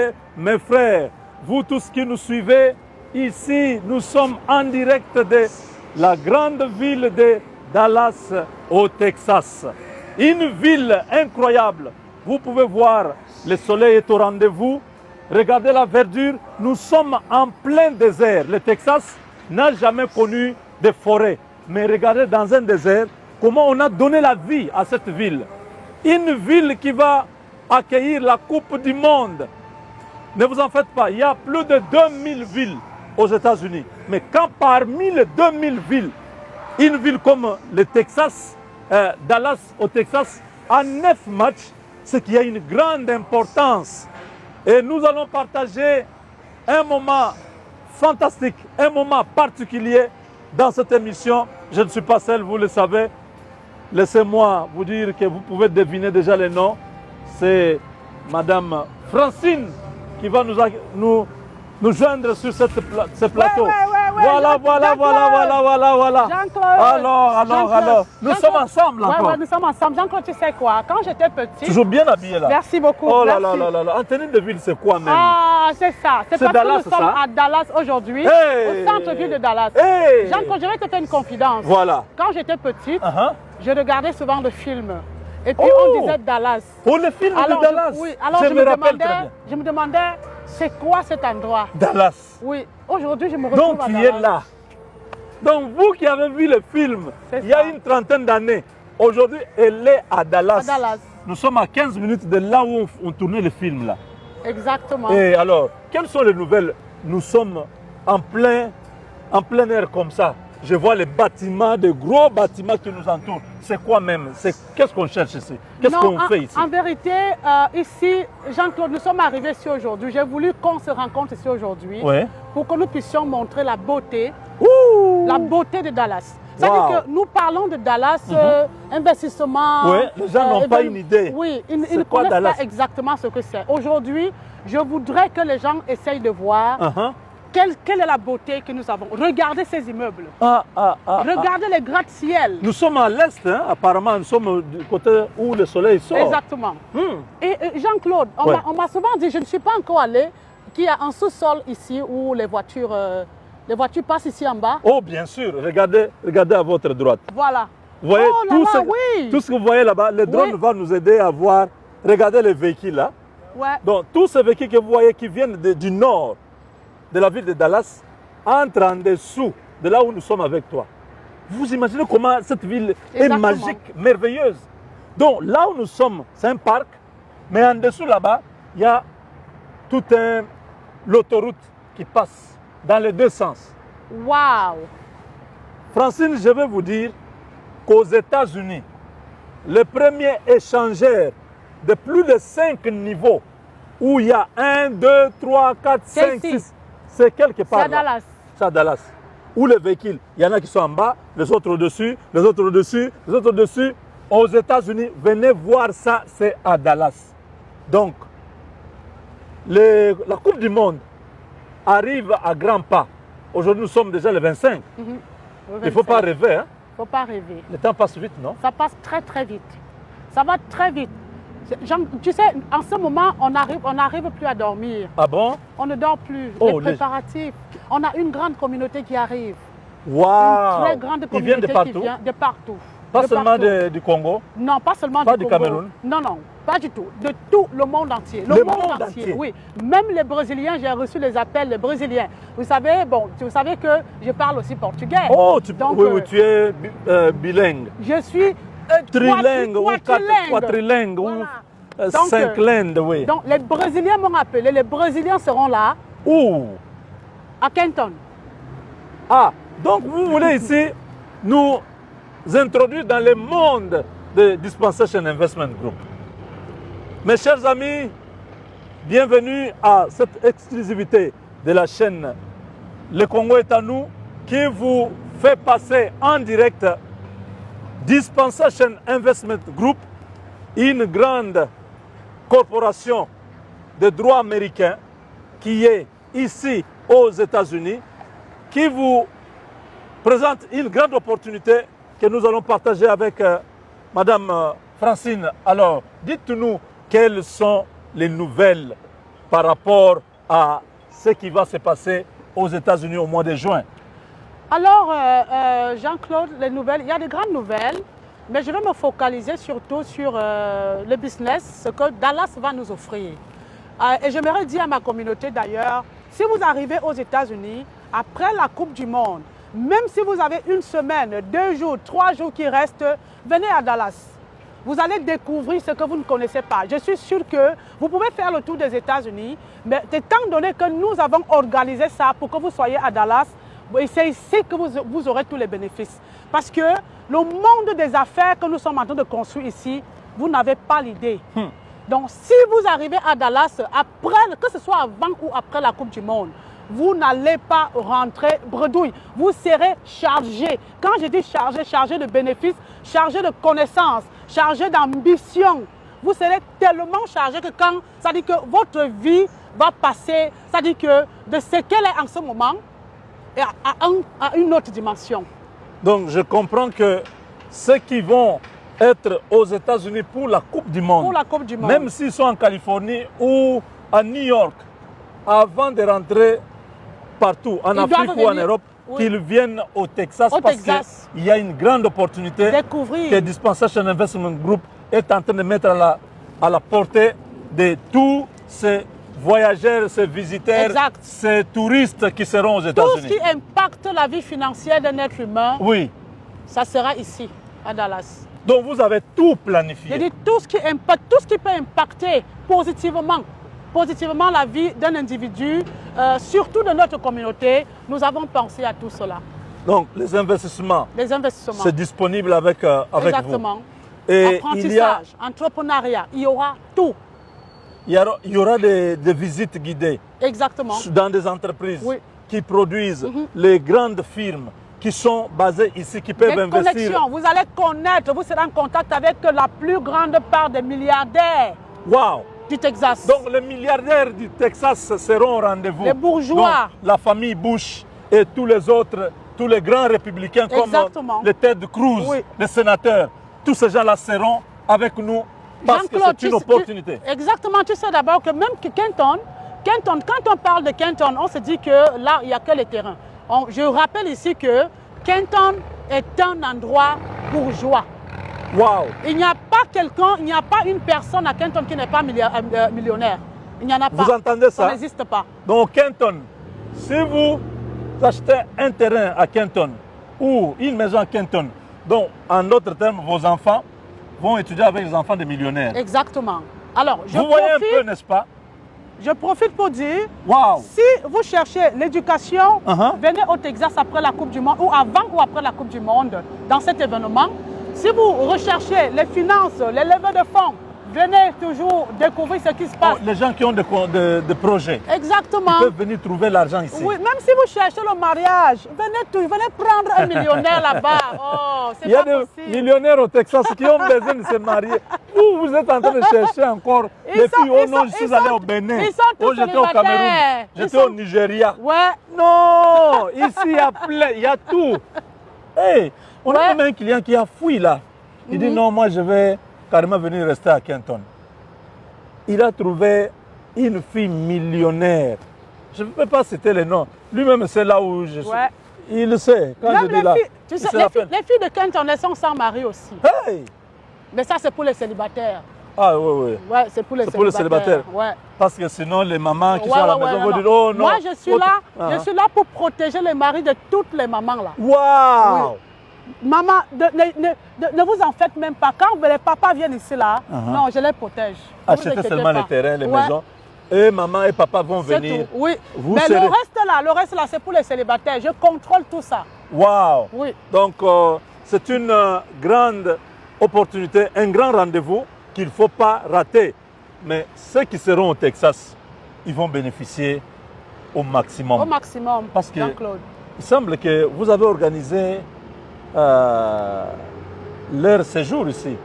sœurs, mes frères, vous tous qui nous suivez, ici nous sommes en direct de la grande ville de Dallas au Texas. Une ville incroyable. Vous pouvez voir, le soleil est au rendez-vous. Regardez la verdure. Nous sommes en plein désert. Le Texas n'a jamais connu de forêt. Mais regardez dans un désert comment on a donné la vie à cette ville. Une ville qui va accueillir la Coupe du Monde. Ne vous en faites pas, il y a plus de 2000 villes aux États-Unis. Mais quand parmi les 2000 villes, une ville comme le Texas, Dallas au Texas, a 9 matchs, c'est qu'il y a une grande importance. Et nous allons partager un moment fantastique, un moment particulier dans cette émission. Je ne suis pas seul, vous le savez. Laissez-moi vous dire que vous pouvez deviner déjà les noms. C'est Madame Francine qui va nous joindre sur ce plateau. Ouais, Voilà. Jean-Claude. Alors. Nous sommes ensemble encore. Ouais, nous sommes ensemble. Jean-Claude, tu sais quoi? Quand j'étais petite... Toujours bien habillé là. Merci beaucoup. Oh là merci. là. En tenue de ville, c'est quoi même? Ah, c'est ça. C'est parce Dallas, que nous sommes ça? à Dallas aujourd'hui, Hey. au centre-ville de Dallas. Hey. Jean-Claude, je vais te faire une confidence. Voilà. Quand j'étais petite, Uh-huh. je regardais souvent le film. Et puis Oh. on disait Dallas. Pour le film de Dallas. Alors je me rappelle très bien. je me demandais, c'est quoi cet endroit? Dallas. Oui, aujourd'hui je me retrouve Donc à tu Dallas. es là. Donc vous qui avez vu le film C'est il y a ça. une trentaine d'années, aujourd'hui elle est à Dallas. À Dallas. Nous sommes à 15 minutes de là où on tournait le film là. Exactement. Et alors, quelles sont les nouvelles? Nous sommes en plein air comme ça. Je vois les bâtiments, de gros bâtiments qui nous entourent. C'est quoi même? Qu'est-ce qu'on cherche ici? Qu'est-ce qu'on fait ici? En vérité, ici, Jean-Claude, nous sommes arrivés ici aujourd'hui. J'ai voulu qu'on se rencontre ici aujourd'hui pour que nous puissions montrer la beauté de Dallas. C'est-à-dire que nous parlons de Dallas, investissement. Oui, les gens n'ont pas une idée. Oui, ils ne connaissent pas exactement ce que c'est. Aujourd'hui, je voudrais que les gens essayent de voir quelle est la beauté que nous avons. Regardez ces immeubles. Regardez les gratte-ciel. Nous sommes à l'est, hein? Apparemment, nous sommes du côté où le soleil sort. Exactement. Et Jean-Claude, on m'a souvent dit, je ne suis pas encore allé, qu'il y a un sous-sol ici où les voitures passent ici en bas. Oh, bien sûr. Regardez à votre droite. Voilà. Vous voyez oui. tout ce que vous voyez là-bas, le drone va nous aider à voir. Regardez les véhicules là. Ouais. Donc, tous ces véhicules que vous voyez qui viennent du nord de la ville de Dallas entrent en dessous de là où nous sommes avec toi. Vous imaginez comment cette ville est magique, merveilleuse. Donc, là où nous sommes, c'est un parc, mais en dessous là-bas, il y a toute l'autoroute qui passe dans les deux sens. Waouh! Francine, je vais vous dire qu'aux États-Unis, le premier échangeur de plus de 5 niveaux, où il y a 1, 2, 3, 4, 5, 6, c'est quelque part. C'est à Dallas. C'est à Dallas. Où les véhicules, il y en a qui sont en bas, les autres au-dessus, les autres au-dessus, les autres au-dessus. Aux États-Unis, venez voir ça, c'est à Dallas. Donc, la Coupe du Monde arrive à grands pas. Aujourd'hui, nous sommes déjà le 25. Il ne faut pas rêver. Hein? Il ne faut pas rêver. Le temps passe vite, non? Ça passe très, très vite. Ça va très vite. Tu sais, en ce moment, on n'arrive plus à dormir. Ah bon? On ne dort plus. Oh, les préparatifs. On a une grande communauté qui arrive. Waouh! Une très grande communauté qui vient de partout. Pas seulement du Congo? Non, pas seulement du Congo. Cameroun? Non, pas du tout. De tout le monde entier. Le monde entier, oui. Même les Brésiliens, j'ai reçu les appels des Brésiliens. Vous savez que je parle aussi portugais. Oh, tu es bilingue. Je suis trilingue ou quadrilingue ou cinqlingue, oui. Donc les Brésiliens m'ont appelé. Les Brésiliens seront là. Où? À Kenton. Ah, donc vous voulez ici nous introduire dans le monde de Dispensation Investment Group. Mes chers amis, bienvenue à cette exclusivité de la chaîne Le Congo est à nous qui vous fait passer en direct Dispensation Investment Group, une grande corporation de droit américain qui est ici aux États-Unis, qui vous présente une grande opportunité que nous allons partager avec Madame Francine. Alors, dites-nous quelles sont les nouvelles par rapport à ce qui va se passer aux États-Unis au mois de juin? Alors, Jean-Claude, les nouvelles, il y a de grandes nouvelles, mais je vais me focaliser surtout sur le business, ce que Dallas va nous offrir. Et j'aimerais dire à ma communauté d'ailleurs, si vous arrivez aux États-Unis, après la Coupe du Monde, même si vous avez une semaine, 2 jours, 3 jours qui restent, venez à Dallas. Vous allez découvrir ce que vous ne connaissez pas. Je suis sûr que vous pouvez faire le tour des États-Unis, mais étant donné que nous avons organisé ça pour que vous soyez à Dallas, c'est ici que vous aurez tous les bénéfices. Parce que le monde des affaires que nous sommes en train de construire ici, vous n'avez pas l'idée. Donc, si vous arrivez à Dallas, après, que ce soit avant ou après la Coupe du Monde, vous n'allez pas rentrer bredouille. Vous serez chargé. Quand je dis chargé, chargé de bénéfices, chargé de connaissances, chargé d'ambition. Vous serez tellement chargé que quand, ça dit que votre vie va passer, ça dit que de ce qu'elle est en ce moment, à une autre dimension. Donc, je comprends que ceux qui vont être aux États-Unis pour la Coupe du Monde, même s'ils sont en Californie ou à New York, avant de rentrer partout, en Afrique ou en Europe, qu'ils viennent au Texas parce qu'il y a une grande opportunité que Dispensation Investment Group est en train de mettre à la portée de tous ces voyageurs, ces visiteurs, ces touristes qui seront aux États-Unis. Tout ce qui impacte la vie financière d'un être humain, ça sera ici, à Dallas. Donc vous avez tout planifié. Je dis tout ce qui peut impacter positivement la vie d'un individu, surtout de notre communauté, nous avons pensé à tout cela. Donc les investissements, c'est disponible avec vous. Exactement. Et apprentissage, entrepreneuriat, il y aura tout. Il y aura des visites guidées. Exactement. Dans des entreprises qui produisent les grandes firmes qui sont basées ici, qui peuvent investir. Connexions. Vous allez connaître, vous serez en contact avec la plus grande part des milliardaires du Texas. Donc les milliardaires du Texas seront au rendez-vous. Les bourgeois. Donc, la famille Bush et tous les autres, tous les grands républicains comme le Ted Cruz, les sénateurs, tous ces gens-là seront avec nous. Parce que c'est une opportunité. Exactement. Tu sais d'abord que même que Kenton, quand on parle de Kenton, on se dit que là, il n'y a que les terrains. Je rappelle ici que Kenton est un endroit bourgeois. Wow. Il n'y a pas une personne à Kenton qui n'est pas millionnaire. Il n'y en a pas. Vous entendez ça? Ça n'existe pas. Donc Kenton, si vous achetez un terrain à Kenton ou une maison à Kenton, donc en d'autres termes, vos enfants vont étudier avec les enfants des millionnaires. Exactement. Alors, vous voyez un peu, n'est-ce pas? Je profite pour dire, wow. Si vous cherchez l'éducation, venez au Texas après la Coupe du Monde, ou avant ou après la Coupe du Monde, dans cet événement. Si vous recherchez les finances, les levées de fonds, venez toujours découvrir ce qui se passe. Les gens qui ont des projets. Exactement. Ils peuvent venir trouver l'argent ici. Oui, même si vous cherchez le mariage, venez prendre un millionnaire là-bas. Oh, il y a des millionnaires au Texas qui ont besoin de se marier. Vous êtes en train de chercher encore les filles. Oh non, je suis allé au Bénin. Oh, j'étais au Cameroun. J'étais au Nigeria. Ouais. Non, ici il y a plein, il y a tout. Hey, on a même un client qui a fui là. Il dit non, moi je vais carrément venir rester à Kenton. Il a trouvé une fille millionnaire. Je ne peux pas citer les noms. Lui-même, c'est là où je suis. Il le sait. Quand même je dis là, tu sais, les filles de Kenton, elles sont sans mari aussi. Hey! Mais ça, c'est pour les célibataires. Ah oui, oui. Ouais, c'est pour les célibataires. Ouais. Parce que sinon, les mamans qui sont à la maison vont dire oh non. Moi, je suis là pour protéger les maris de toutes les mamans là. Waouh! Oui. Maman, ne vous en faites même pas. Quand les papas viennent ici là, non, je les protège. Achetez seulement les terrains, les maisons. Et maman et papa vont venir. Tout. Oui. Mais le reste là, c'est pour les célibataires. Je contrôle tout ça. Waouh! Oui. Donc, c'est une grande opportunité, un grand rendez-vous qu'il ne faut pas rater. Mais ceux qui seront au Texas, ils vont bénéficier au maximum. Au maximum, parce que Jean-Claude. Il semble que vous avez organisé leur séjour ici.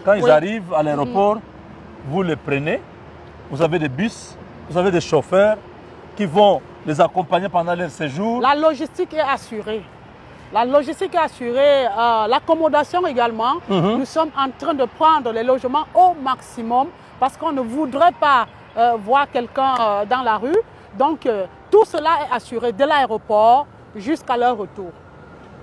Quand ils arrivent à l'aéroport, vous les prenez, vous avez des bus, vous avez des chauffeurs qui vont les accompagner pendant leur séjour. La logistique est assurée. La logistique est assurée, l'accommodation également. Nous sommes en train de prendre les logements au maximum parce qu'on ne voudrait pas voir quelqu'un dans la rue. Donc, tout cela est assuré de l'aéroport jusqu'à leur retour.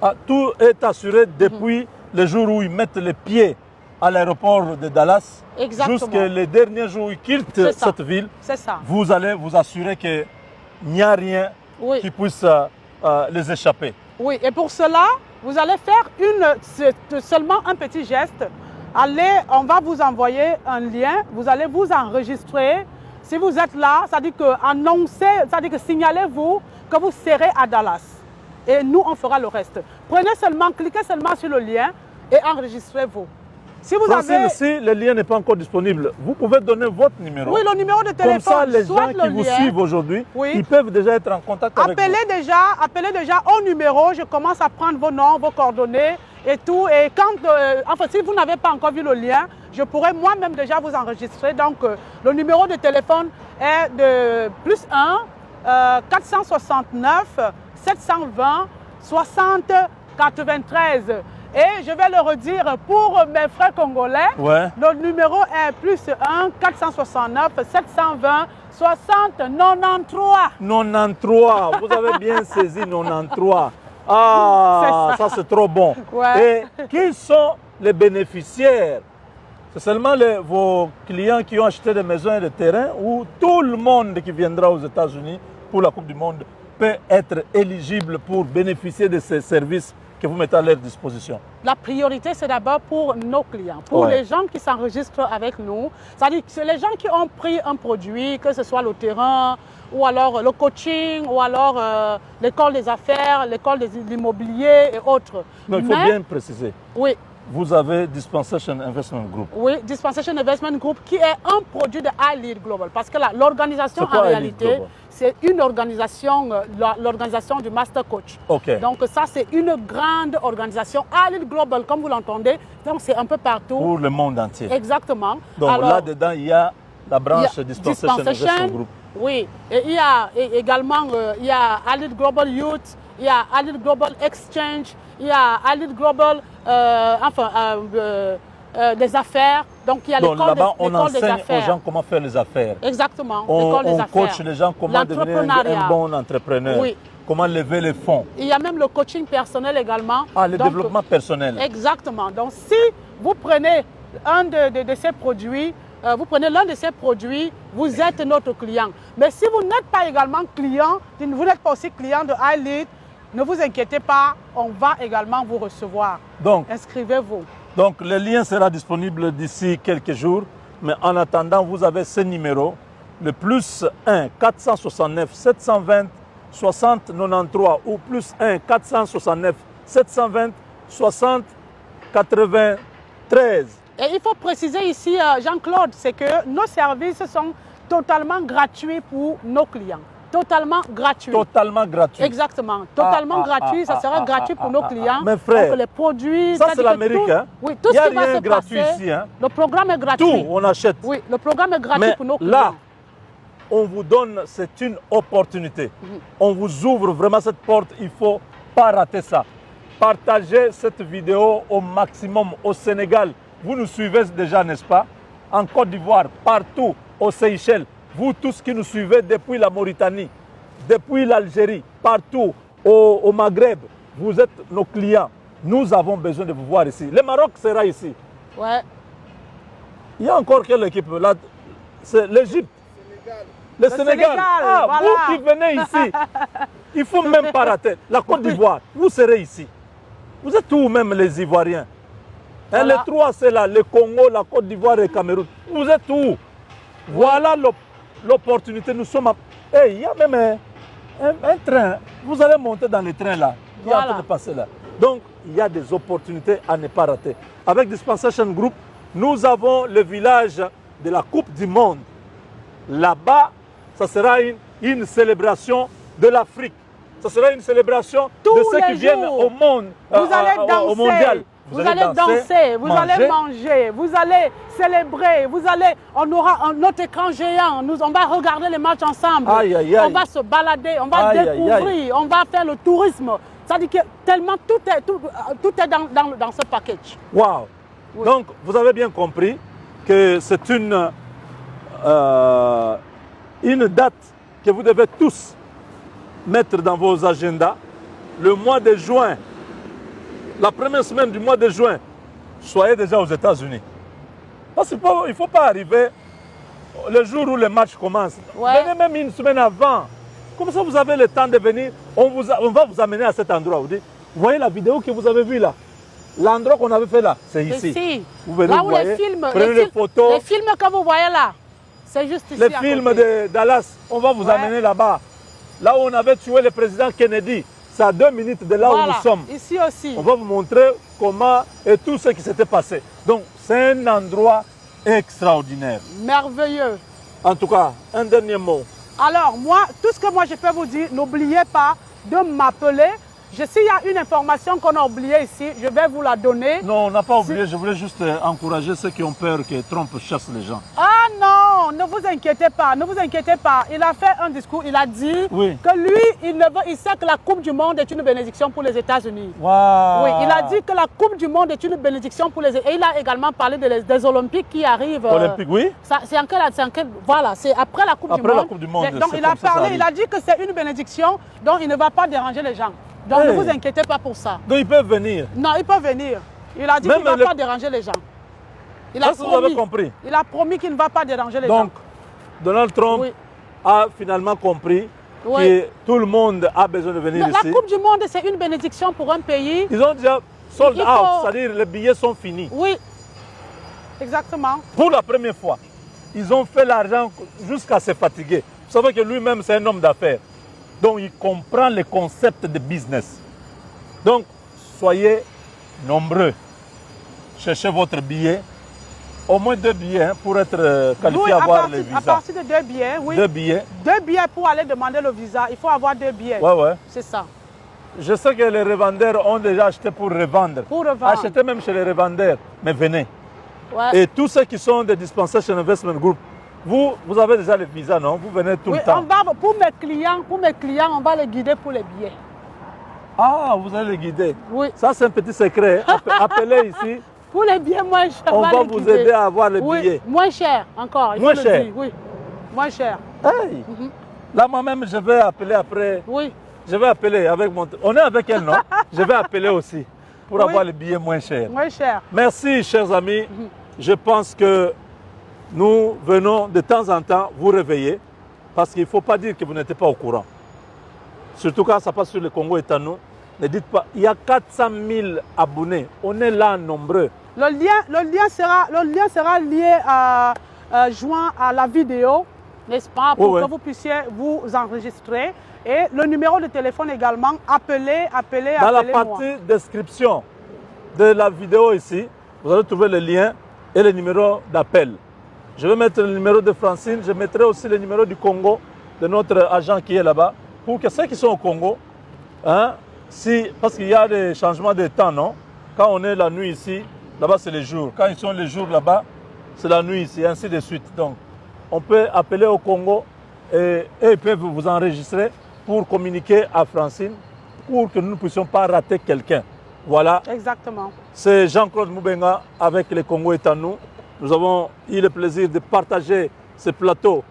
Ah, tout est assuré depuis le jour où ils mettent les pieds à l'aéroport de Dallas jusqu'à les derniers jours où ils quittent cette ville. C'est ça. Vous allez vous assurer qu'il n'y a rien qui puisse les échapper. Oui, et pour cela, vous allez faire seulement un petit geste. Allez, on va vous envoyer un lien, vous allez vous enregistrer. Si vous êtes là, ça dit que annoncez, ça dit que signalez-vous que vous serez à Dallas. Et nous, on fera le reste. Prenez seulement, cliquez seulement sur le lien et enregistrez-vous. Si vous avez... Si le lien n'est pas encore disponible, vous pouvez donner votre numéro. Oui, le numéro de téléphone. Comme ça, les gens qui vous suivent aujourd'hui, ils peuvent déjà être en contact avec vous. Appelez déjà au numéro. Je commence à prendre vos noms, vos coordonnées et tout. Et quand, enfin, si vous n'avez pas encore vu le lien, je pourrais moi-même déjà vous enregistrer. Donc, le numéro de téléphone est de +1 469 720 60 93. Et je vais le redire pour mes frères congolais. Le numéro est +1 469 720 60 93. 93, vous avez bien saisi 93. Ah, ça c'est trop bon. Et qui sont les bénéficiaires? C'est seulement vos clients qui ont acheté des maisons et des terrains ou tout le monde qui viendra aux États-Unis pour la Coupe du Monde peut être éligible pour bénéficier de ces services que vous mettez à leur disposition? La priorité, c'est d'abord pour nos clients, pour les gens qui s'enregistrent avec nous. C'est-à-dire que c'est les gens qui ont pris un produit, que ce soit le terrain, ou alors le coaching, ou alors l'école des affaires, l'école de l'immobilier et autres. Non, il faut bien préciser. Oui. Vous avez Dispensation Investment Group. Oui, Dispensation Investment Group qui est un produit de iLead Global. Parce que l'organisation en réalité, c'est une organisation, l'organisation du Master Coach. Donc ça, c'est une grande organisation. iLead Global, comme vous l'entendez, donc c'est un peu partout. Pour le monde entier. Exactement. Donc là-dedans, il y a la branche Dispensation Investment Group. Oui, et il y a également il y a iLead Global Youth, il y a iLead Global Exchange, il y a iLead Global des affaires. Donc il y a l'école des affaires. On enseigne aux gens comment faire les affaires. Exactement, on coach les gens comment devenir un bon entrepreneur, comment lever les fonds. Il y a même le coaching personnel également. Ah, le développement personnel. Exactement. Donc si vous prenez un de ces produits, vous prenez l'un de ces produits, vous êtes notre client. Mais si vous n'êtes pas également client, vous n'êtes pas aussi client de iLead, ne vous inquiétez pas, on va également vous recevoir. Donc, inscrivez-vous. Donc, le lien sera disponible d'ici quelques jours. Mais en attendant, vous avez ce numéro, le +1 469 720 60 93 ou +1 469 720 60 93. Et il faut préciser ici, Jean-Claude, c'est que nos services sont totalement gratuits pour nos clients. Totalement gratuit. Totalement gratuit. Exactement. Totalement gratuit. Ça sera gratuit pour nos clients. Mes frères, donc les produits. Ça c'est l'Amérique. Hein? Oui, tout ce qui va se gratuit passer. Ici, hein? Le programme est gratuit. Tout, on achète. Oui, le programme est gratuit mais pour nos clients. Là, on vous donne, c'est une opportunité. On vous ouvre vraiment cette porte. Il ne faut pas rater ça. Partagez cette vidéo au maximum au Sénégal. Vous nous suivez déjà, n'est-ce pas? En Côte d'Ivoire, partout, aux Seychelles. Vous tous qui nous suivez depuis la Mauritanie, depuis l'Algérie, partout au Maghreb, vous êtes nos clients. Nous avons besoin de vous voir ici. Le Maroc sera ici. Ouais. Il y a encore quelle équipe là? C'est l'Égypte. Le Sénégal. Ah, voilà. Vous qui venez ici, il ne faut même pas rater. La Côte d'Ivoire, vous serez ici. Vous êtes où même les Ivoiriens? Voilà. Les trois, c'est là, le Congo, la Côte d'Ivoire et le Cameroun. Vous êtes où? Voilà l'opportunité. Nous sommes à... Hey, il y a même un train. Vous allez monter dans le train là. Il y a en train de passer là. Donc, il y a des opportunités à ne pas rater. Avec Dispensation Group, nous avons le village de la Coupe du Monde. Là-bas, ça sera une célébration de l'Afrique. Ça sera une célébration de ceux qui viennent au monde, vous allez danser, au mondial. Vous allez danser, vous allez manger, vous allez célébrer, on aura notre écran géant, on va regarder les matchs ensemble, on va se balader, on va découvrir, on va faire le tourisme. Ça dit que tellement tout est dans ce package. Wow. Oui. Donc, vous avez bien compris que c'est une une date que vous devez tous mettre dans vos agendas. Le mois de juin, la première semaine du mois de juin, soyez déjà aux États-Unis. Parce qu'il ne faut pas arriver le jour où le match commence. Ouais. Venez même une semaine avant. Comme ça, vous avez le temps de venir. On va vous amener à cet endroit. Vous voyez la vidéo que vous avez vue là? L'endroit qu'on avait fait là, c'est ici. Vous venez, là vous où voyez, les films, prenez les photos. Les films que vous voyez là, c'est juste ici. Les films de Dallas, on va vous amener là-bas. Là où on avait tué le président Kennedy, c'est à 2 minutes de là où nous sommes. Ici aussi. On va vous montrer comment et tout ce qui s'était passé. Donc, c'est un endroit extraordinaire. Merveilleux. En tout cas, un dernier mot. Alors, moi, tout ce que moi je peux vous dire, n'oubliez pas de m'appeler. S'il y a une information qu'on a oubliée ici, je vais vous la donner. Non, on n'a pas oublié. Je voulais juste encourager ceux qui ont peur que Trump chasse les gens. Ah non, ne vous inquiétez pas, ne vous inquiétez pas. Il a fait un discours, il a dit que lui, il sait que la Coupe du Monde est une bénédiction pour les États-Unis. Wow. Oui, il a dit que la Coupe du Monde est une bénédiction pour les États-Unis. Et il a également parlé des Olympiques qui arrivent. Olympiques, oui. Voilà, c'est après la Coupe du Monde. Après la Coupe du Monde. Donc il a parlé, il a dit que c'est une bénédiction, donc il ne va pas déranger les gens. Donc ne vous inquiétez pas pour ça. Donc ils peuvent venir. Non, ils peuvent venir. Il a dit qu'il ne va pas déranger les gens. Il a promis, vous avez compris. Il a promis qu'il ne va pas déranger les gens. Donc, Donald Trump a finalement compris que tout le monde a besoin de venir ici. La Coupe du Monde, c'est une bénédiction pour un pays. Ils ont déjà sold out, c'est-à-dire les billets sont finis. Oui, exactement. Pour la première fois, ils ont fait l'argent jusqu'à se fatiguer. Vous savez que lui-même, c'est un homme d'affaires. Donc, il comprend les concepts de business. Donc, soyez nombreux. Cherchez votre billet. Au moins 2 billets pour être qualifié à avoir le visa. À partir de 2 billets, oui. 2 billets. 2 billets pour aller demander le visa. Il faut avoir 2 billets. Ouais. C'est ça. Je sais que les revendeurs ont déjà acheté pour revendre. Pour revendre. Achetez même chez les revendeurs. Mais venez. Ouais. Et tous ceux qui sont des Dispensation Investment Group, vous avez déjà le visa, non? Vous venez tout le temps. Pour mes clients, on va les guider pour les billets. Ah, vous allez les guider. Oui. Ça, c'est un petit secret. Appelez ici. Pour les billets moins chers, on va vous aider à avoir les billets. Moins cher encore. Moins cher. Oui, moins cher. Hey. Là, moi-même, je vais appeler après. Oui. Je vais appeler avec mon... On est avec elle, non? Je vais appeler aussi pour avoir les billets moins chers. Moins cher. Merci, chers amis. Je pense que nous venons de temps en temps vous réveiller parce qu'il ne faut pas dire que vous n'êtes pas au courant. Surtout quand ça passe sur le Congo et nous. Ne dites pas, il y a 400 000 abonnés. On est là nombreux. Le lien sera lié joint à la vidéo, n'est-ce pas, pour que vous puissiez vous enregistrer. Et le numéro de téléphone également, appelez. Dans la partie description de la vidéo ici, vous allez trouver le lien et le numéro d'appel. Je vais mettre le numéro de Francine, je mettrai aussi le numéro du Congo, de notre agent qui est là-bas, pour que ceux qui sont au Congo, parce qu'il y a des changements de temps, non? Quand on est la nuit ici, là-bas c'est le jour. Quand ils sont les jours là-bas, c'est la nuit ici, ainsi de suite. Donc, on peut appeler au Congo et ils peuvent vous enregistrer pour communiquer à Francine, pour que nous ne puissions pas rater quelqu'un. Voilà. Exactement. C'est Jean-Claude Moubenga avec le Congo est à nous. Nous avons eu le plaisir de partager ce plateau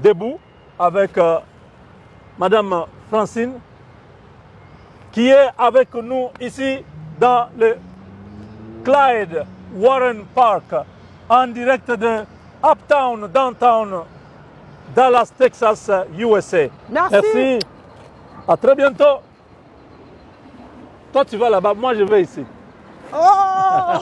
debout avec Madame Francine, qui est avec nous ici dans le Clyde Warren Park, en direct de Uptown, Downtown, Dallas, Texas, USA. Merci. À très bientôt. Toi, tu vas là-bas, moi, je vais ici. Oh